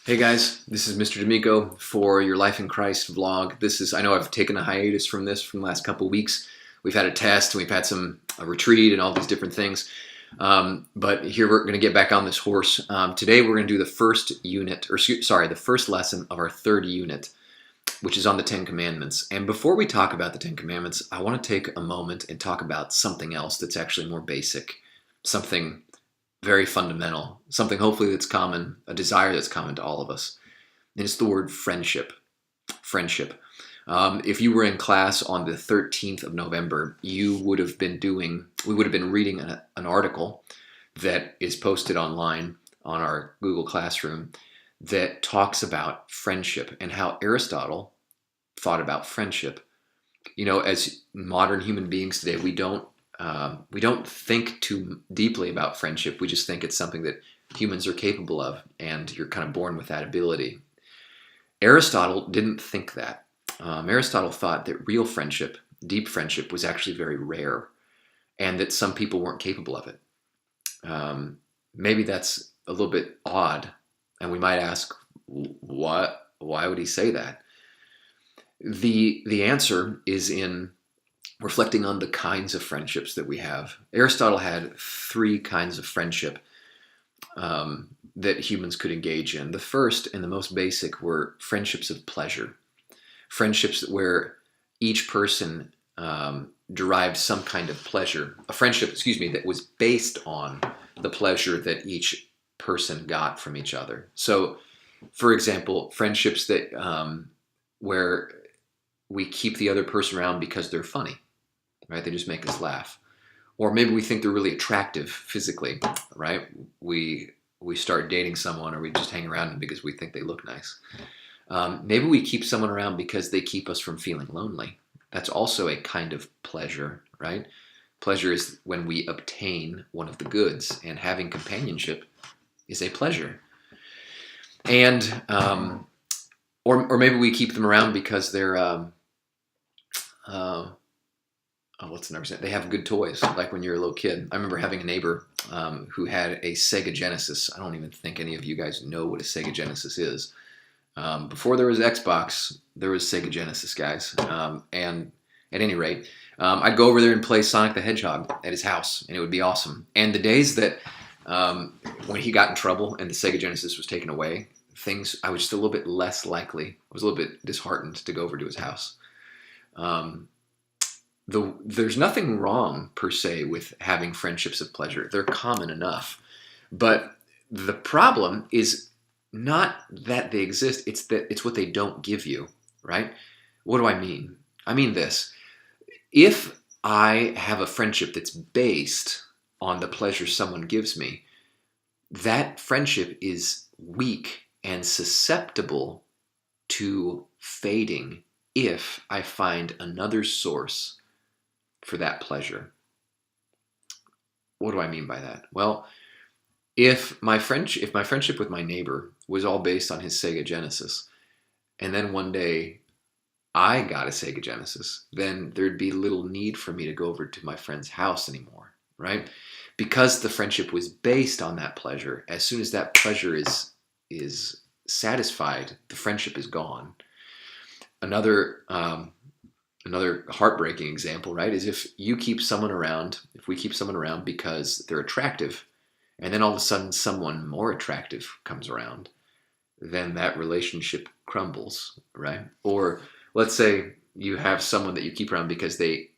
Hey guys, this is Mr. D'Amico for your Life in Christ vlog. I know I've taken a hiatus from this from the last couple weeks. We've had a test and we've had a retreat and all these different things. But here we're going to get back on this horse. Today we're going to do the first unit, the first lesson of our third unit, which is on the Ten Commandments. And before we talk about the Ten Commandments, I want to take a moment and talk about something else that's actually more basic, something very fundamental, something hopefully that's common, a desire that's common to all of us. And it's the word friendship. Friendship. If you were in class on the 13th of November, we would have been reading an article that is posted online on our Google Classroom that talks about friendship and how Aristotle thought about friendship. You know, as modern human beings today, we don't think too deeply about friendship. We just think it's something that humans are capable of, and you're kind of born with that ability. Aristotle didn't think that. Aristotle thought that real friendship, deep friendship, was actually very rare, and that some people weren't capable of it. Maybe that's a little bit odd, and we might ask, why would he say that? The answer is in reflecting on the kinds of friendships that we have. Aristotle had three kinds of friendship that humans could engage in. The first and the most basic were friendships of pleasure. Friendships where each person derived some kind of pleasure. A friendship, that was based on the pleasure that each person got from each other. So, for example, friendships that where we keep the other person around because they're funny. Right? They just make us laugh. Or maybe we think they're really attractive physically, right? We start dating someone, or we just hang around them because we think they look nice. Maybe we keep someone around because they keep us from feeling lonely. That's also a kind of pleasure, right? Pleasure is when we obtain one of the goods, and having companionship is a pleasure. And or maybe we keep them around because they're what's the number? They have good toys, like when you're a little kid. I remember having a neighbor who had a Sega Genesis. I don't even think any of you guys know what a Sega Genesis is. Before there was Xbox, there was Sega Genesis, guys. And at any rate, I'd go over there and play Sonic the Hedgehog at his house, and it would be awesome. And the days that when he got in trouble and the Sega Genesis was taken away, I was just a little bit less likely. I was a little bit disheartened to go over to his house. There's nothing wrong per se with having friendships of pleasure. They're common enough. But the problem is not that they exist, it's what they don't give you, right? What do I mean? I mean this. If I have a friendship that's based on the pleasure someone gives me, that friendship is weak and susceptible to fading if I find another source for that pleasure. What do I mean by that? Well, if my friendship with my neighbor was all based on his Sega Genesis, and then one day I got a Sega Genesis, then there'd be little need for me to go over to my friend's house anymore, right? Because the friendship was based on that pleasure. As soon as that pleasure is satisfied, the friendship is gone. Another heartbreaking example, right, is if we keep someone around because they're attractive, and then all of a sudden someone more attractive comes around, then that relationship crumbles, right? Or let's say you have someone that you keep around because they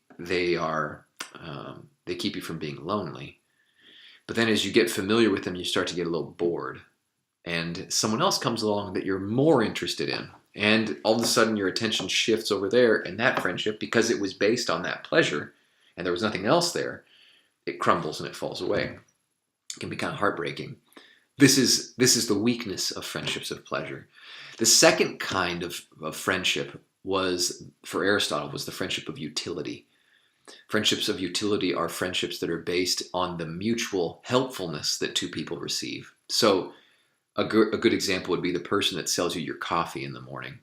keep you from being lonely. But then as you get familiar with them, you start to get a little bored, and someone else comes along that you're more interested in. And all of a sudden your attention shifts over there, and that friendship, because it was based on that pleasure and there was nothing else there, it crumbles and it falls away. It can be kind of heartbreaking. This is the weakness of friendships of pleasure. The second kind of friendship for Aristotle, was the friendship of utility. Friendships of utility are friendships that are based on the mutual helpfulness that two people receive. So a good example would be the person that sells you your coffee in the morning,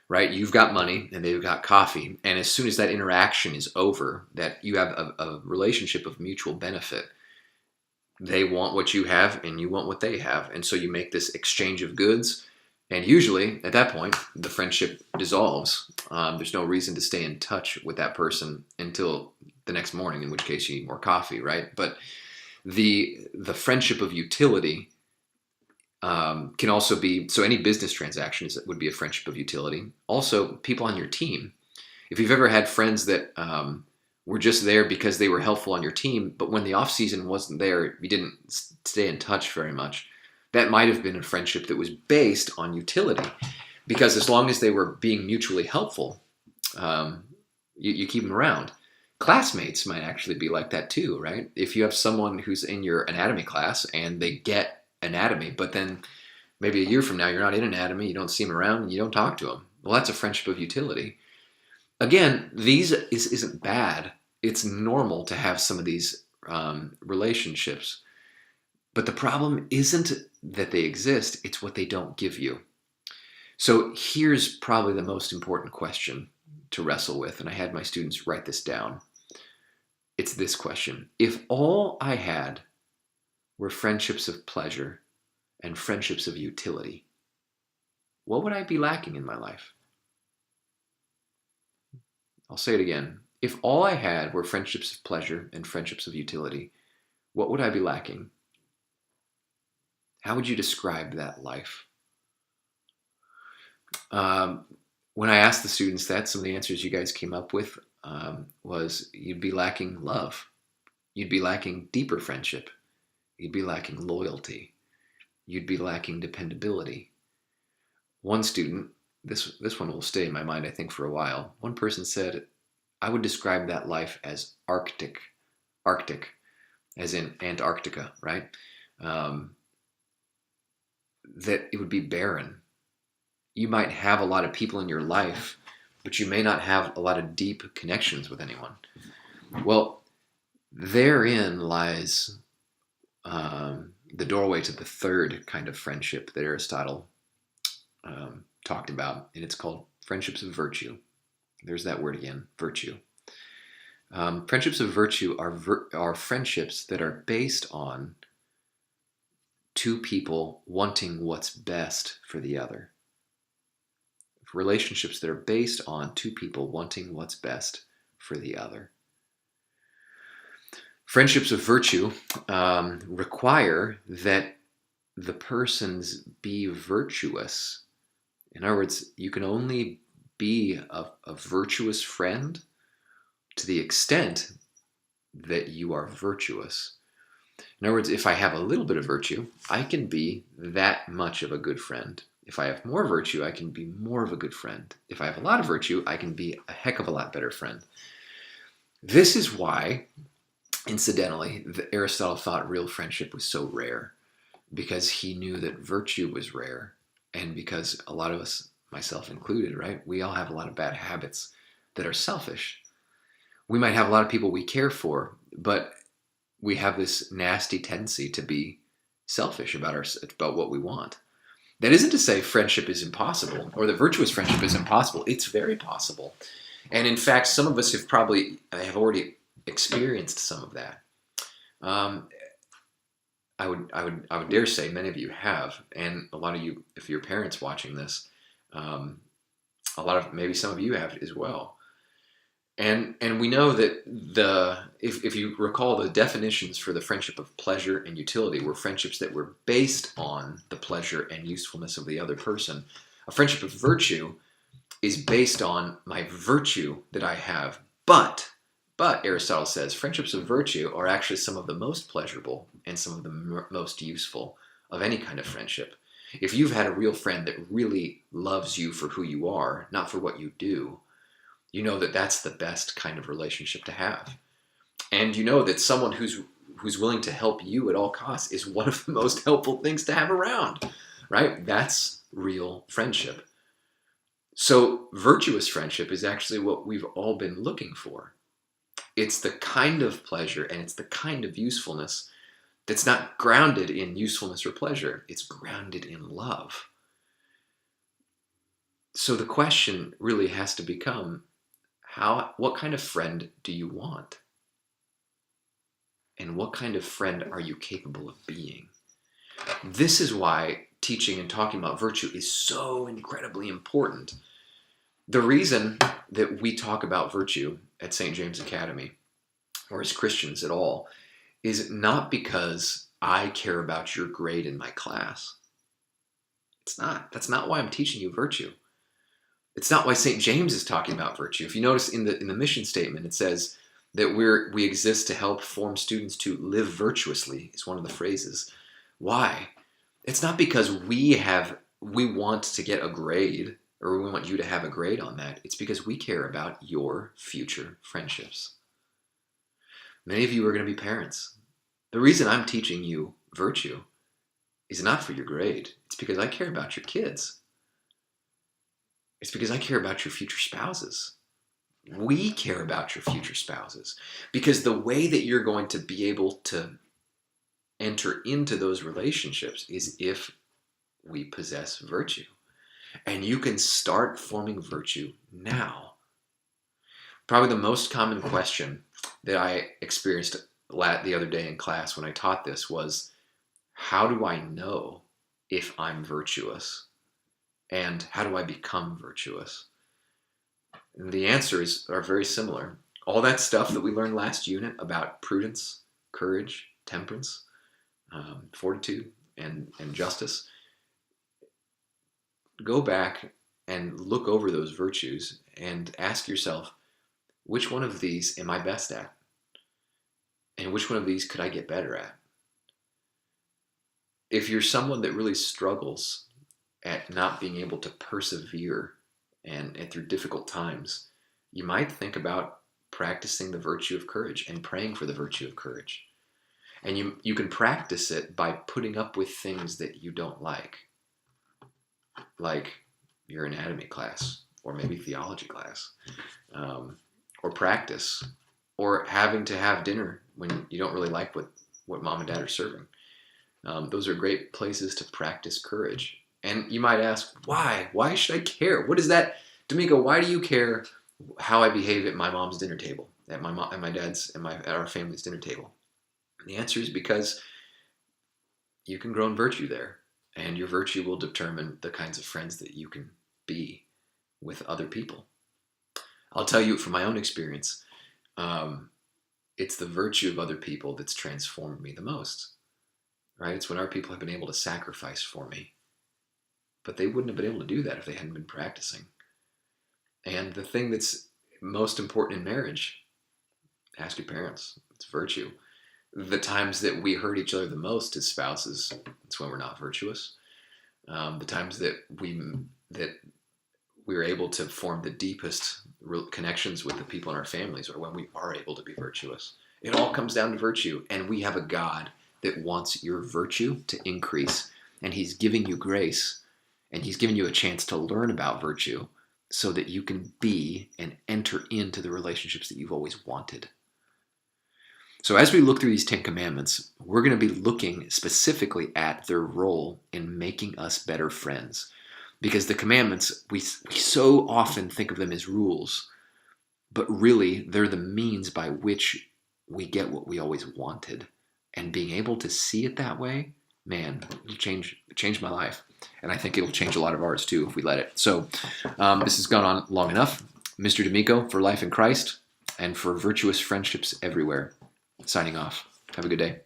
right? You've got money and they've got coffee. And as soon as that interaction is over, that you have a relationship of mutual benefit, they want what you have and you want what they have. And so you make this exchange of goods. And usually, at that point, the friendship dissolves. There's no reason to stay in touch with that person until the next morning, in which case you need more coffee, right? But the friendship of utility can also be, so any business transaction would be a friendship of utility. Also, people on your team. If you've ever had friends that were just there because they were helpful on your team, but when the off season wasn't there, you didn't stay in touch very much. That might have been a friendship that was based on utility, because as long as they were being mutually helpful, you keep them around. Classmates might actually be like that too, right? If you have someone who's in your anatomy class and they get anatomy, but then maybe a year from now you're not in anatomy, you don't see them around, and you don't talk to them. Well, that's a friendship of utility. Again, these isn't bad. It's normal to have some of these relationships. But the problem isn't that they exist, it's what they don't give you. So here's probably the most important question to wrestle with, and I had my students write this down. It's this question: if all I had were friendships of pleasure and friendships of utility, what would I be lacking in my life? I'll say it again. If all I had were friendships of pleasure and friendships of utility, what would I be lacking? How would you describe that life? When I asked the students that, some of the answers you guys came up with was you'd be lacking love. You'd be lacking deeper friendship. You'd be lacking loyalty. You'd be lacking dependability. One student, this one will stay in my mind, I think, for a while. One person said, I would describe that life as Arctic, as in Antarctica, right? That it would be barren. You might have a lot of people in your life, but you may not have a lot of deep connections with anyone. Well, therein lies the doorway to the third kind of friendship that Aristotle talked about, and it's called friendships of virtue. There's that word again, virtue. Friendships of virtue are friendships that are based on two people wanting what's best for the other. Relationships that are based on two people wanting what's best for the other. Friendships of virtue require that the persons be virtuous. In other words, you can only be a virtuous friend to the extent that you are virtuous. In other words, if I have a little bit of virtue, I can be that much of a good friend. If I have more virtue, I can be more of a good friend. If I have a lot of virtue, I can be a heck of a lot better friend. This is why, incidentally, Aristotle thought real friendship was so rare, because he knew that virtue was rare, and because a lot of us, myself included, right, we all have a lot of bad habits that are selfish. We might have a lot of people we care for, but we have this nasty tendency to be selfish about what we want. That isn't to say friendship is impossible, or that virtuous friendship is impossible. It's very possible. And in fact, some of us have already experienced some of that. I would dare say many of you have, and a lot of you, if you're parents watching this, maybe some of you have as well. And we know that if you recall, the definitions for the friendship of pleasure and utility were friendships that were based on the pleasure and usefulness of the other person. A friendship of virtue is based on my virtue that I have. But Aristotle says friendships of virtue are actually some of the most pleasurable and some of the most useful of any kind of friendship. If you've had a real friend that really loves you for who you are, not for what you do, you know that that's the best kind of relationship to have. And you know that someone who's willing to help you at all costs is one of the most helpful things to have around, right? That's real friendship. So virtuous friendship is actually what we've all been looking for. It's the kind of pleasure and it's the kind of usefulness that's not grounded in usefulness or pleasure. It's grounded in love. So the question really has to become, what kind of friend do you want? And what kind of friend are you capable of being? This is why teaching and talking about virtue is so incredibly important. The reason that we talk about virtue at St. James Academy, or as Christians at all, is not because I care about your grade in my class. It's not. That's not why I'm teaching you virtue. It's not why St. James is talking about virtue. If you notice in the mission statement, it says that we exist to help form students to live virtuously, is one of the phrases. Why? It's not because we want to get a grade, or we want you to have a grade on that. It's because we care about your future friendships. Many of you are going to be parents. The reason I'm teaching you virtue is not for your grade. It's because I care about your kids. It's because I care about your future spouses. We care about your future spouses, because the way that you're going to be able to enter into those relationships is if we possess virtue. And you can start forming virtue now. Probably the most common question that I experienced the other day in class when I taught this was, how do I know if I'm virtuous? And how do I become virtuous? And the answers are very similar. All that stuff that we learned last unit about prudence, courage, temperance, fortitude, and justice, go back and look over those virtues and ask yourself, which one of these am I best at? And which one of these could I get better at? If you're someone that really struggles at not being able to persevere and through difficult times, you might think about practicing the virtue of courage and praying for the virtue of courage. And you can practice it by putting up with things that you don't like your anatomy class, or maybe theology class, or practice, or having to have dinner when you don't really like what mom and dad are serving. Those are great places to practice courage. And you might ask, why? Why should I care? What is that? D'Amico, why do you care how I behave at my mom's dinner table, at my mom and my dad's and at our family's dinner table? And the answer is because you can grow in virtue there, and your virtue will determine the kinds of friends that you can be with other people. I'll tell you from my own experience, it's the virtue of other people that's transformed me the most, right? It's when our people have been able to sacrifice for me, but they wouldn't have been able to do that if they hadn't been practicing. And the thing that's most important in marriage, ask your parents, it's virtue. The times that we hurt each other the most as spouses, it's when we're not virtuous. The times that we're able to form the deepest connections with the people in our families are when we are able to be virtuous. It all comes down to virtue, and we have a God that wants your virtue to increase, and he's giving you grace, and he's giving you a chance to learn about virtue so that you can be and enter into the relationships that you've always wanted. So as we look through these 10 commandments, we're going to be looking specifically at their role in making us better friends. Because the commandments, we so often think of them as rules, but really they're the means by which we get what we always wanted. And being able to see it that way, man, it changed my life. And I think it'll change a lot of ours too if we let it. So this has gone on long enough. Mr. D'Amico for Life in Christ and for virtuous friendships everywhere. Signing off. Have a good day.